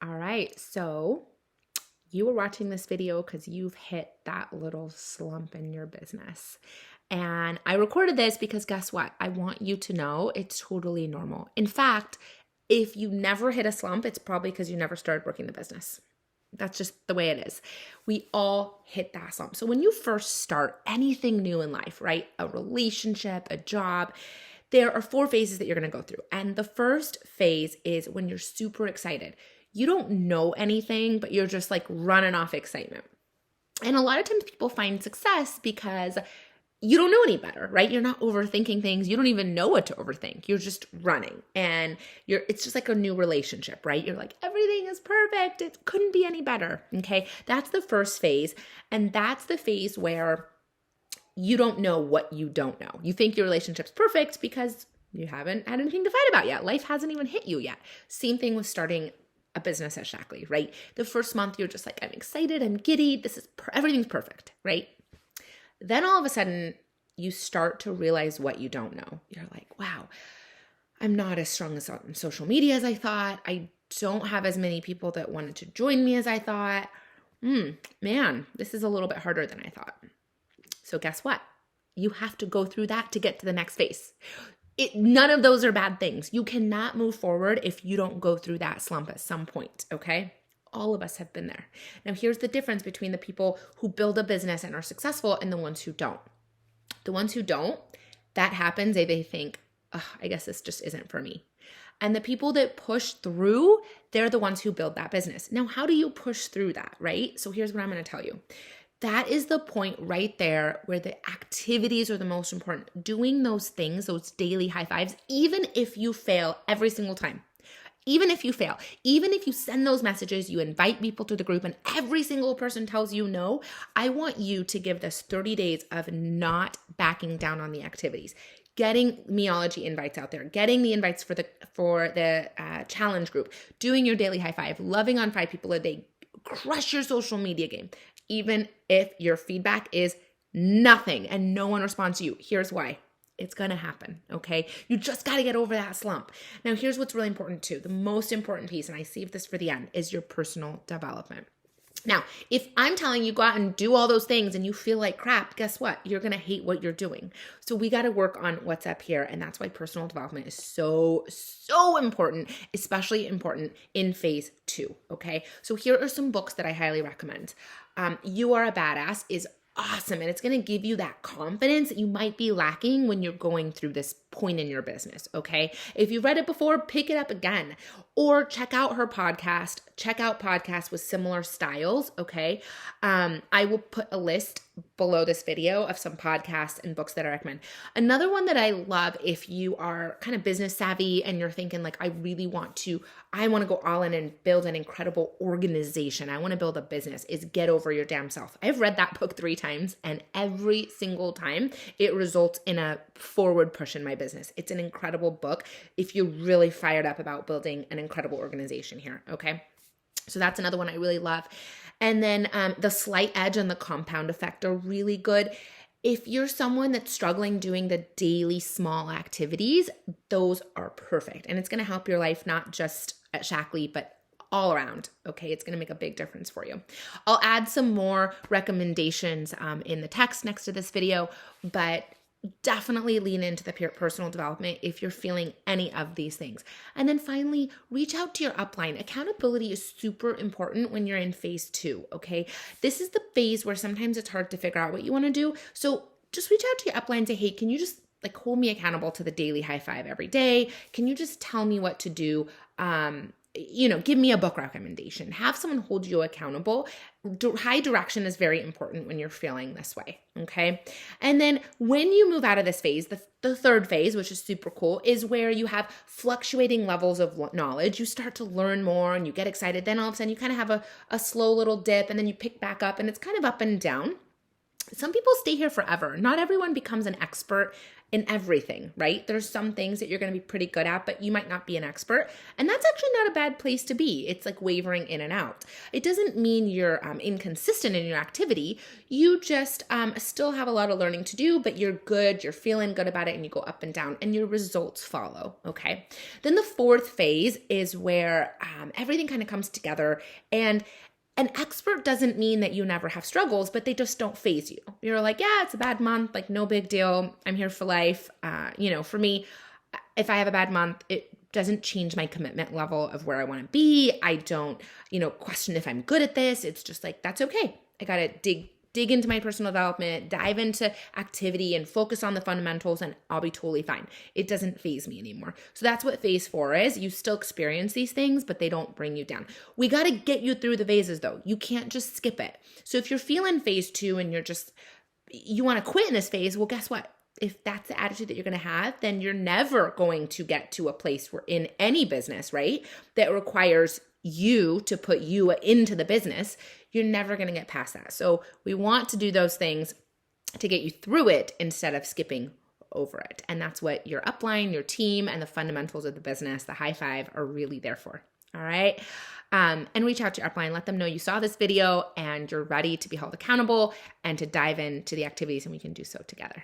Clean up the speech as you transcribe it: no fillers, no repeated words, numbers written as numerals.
All right, so you were watching this video because you've hit that little slump in your business. And I recorded this because guess what? I want you to know it's totally normal. In fact, if you never hit a slump, it's probably because you never started working the business. That's just the way it is. We all hit that slump. So when you first start anything new in life, right? A relationship, a job, there are 4 phases that you're going to go through. And the first phase is when you're super excited. You don't know anything, but you're just like running off excitement. And a lot of times people find success because you don't know any better, right? You're not overthinking things. You don't even know what to overthink. You're just running and it's just like a new relationship, right? You're like, everything is perfect. It couldn't be any better. Okay. That's the first phase. And that's the phase where you don't know what you don't know. You think your relationship's perfect because you haven't had anything to fight about yet. Life hasn't even hit you yet. Same thing with starting a business at Shackley, right? The first month you're just like, I'm excited, I'm giddy. Everything's perfect, right? Then all of a sudden, you start to realize what you don't know. You're like, wow, I'm not as strong as on social media as I thought. I don't have as many people that wanted to join me as I thought. Man, this is a little bit harder than I thought. So guess what? You have to go through that to get to the next phase. None of those are bad things. You cannot move forward if you don't go through that slump at some point, okay? All of us have been there. Now, here's the difference between the people who build a business and are successful and the ones who don't. The ones who don't, that happens, they think, I guess this just isn't for me. And the people that push through, they're the ones who build that business. Now, how do you push through that, right? So here's what I'm going to tell you. That is the point right there where the activities are the most important. Doing those things, those daily high fives, even if you fail every single time. Even if you fail, even if you send those messages, you invite people to the group and every single person tells you no, I want you to give this 30 days of not backing down on the activities, getting Meology invites out there, getting the invites for the challenge group, doing your daily high five, loving on 5 people a day, crush your social media game, even if your feedback is nothing and no one responds to you. Here's why. It's going to happen, okay? You just got to get over that slump. Now, here's what's really important too. The most important piece, and I saved this for the end, is your personal development. Now, if I'm telling you go out and do all those things and you feel like crap, guess what? You're going to hate what you're doing. So we got to work on what's up here. And that's why personal development is so important, especially important in phase 2, okay? So here are some books that I highly recommend. You Are a Badass is awesome. And it's going to give you that confidence that you might be lacking when you're going through this point in your business. Okay. If you've read it before, pick it up again or check out her podcast. Check out podcasts with similar styles. Okay. I will put a list below this video of some podcasts and books that I recommend. Another one that I love if you are kind of business savvy and you're thinking like, I want to go all in and build an incredible organization. I want to build a business is Get Over Your Damn Self. I've read that book 3 times and every single time it results in a forward push in my business. It's an incredible book if you're really fired up about building an incredible organization here. Okay. So that's another one I really love. And then The Slight Edge and The Compound Effect are really good. If you're someone that's struggling doing the daily small activities, those are perfect. And it's going to help your life, not just at Shackley, but all around. Okay. It's going to make a big difference for you. I'll add some more recommendations in the text next to this video, but definitely lean into the personal development if you're feeling any of these things. And then finally, reach out to your upline. Accountability is super important when you're in phase 2, okay? This is the phase where sometimes it's hard to figure out what you want to do. So just reach out to your upline and say, hey, can you just like hold me accountable to the daily high five every day? Can you just tell me what to do? Give me a book recommendation. Have someone hold you accountable. High direction is very important when you're feeling this way, okay? And then when you move out of this phase, the third phase, which is super cool, is where you have fluctuating levels of knowledge. You start to learn more and you get excited. Then all of a sudden you kind of have a slow little dip and then you pick back up and it's kind of up and down. some people stay here forever. Not everyone becomes an expert in everything, right? There's some things that you're going to be pretty good at, but you might not be an expert. And that's actually not a bad place to be. It's like wavering in and out. It doesn't mean you're inconsistent in your activity. You just still have a lot of learning to do, but you're good, you're feeling good about it, and you go up and down, and your results follow, okay? Then the fourth phase is where everything kind of comes together, and an expert doesn't mean that you never have struggles, but they just don't phase you. You're like, yeah, it's a bad month, like no big deal. I'm here for life. For me, if I have a bad month, it doesn't change my commitment level of where I want to be. I don't, question if I'm good at this. It's just like, that's okay. I got to dig into my personal development, dive into activity and focus on the fundamentals, and I'll be totally fine. It doesn't phase me anymore. So that's what phase 4 is. You still experience these things, but they don't bring you down. We got to get you through the phases though. You can't just skip it. So if you're feeling phase 2 and you want to quit in this phase, well, guess what? If that's the attitude that you're going to have, then you're never going to get to a place where in any business, right, that requires you to put you into the business. You're never going to get past that. So we want to do those things to get you through it instead of skipping over it. And that's what your upline, your team, and the fundamentals of the business, the high 5, are really there for. All right. And reach out to your upline, let them know you saw this video and you're ready to be held accountable and to dive into the activities, and we can do so together.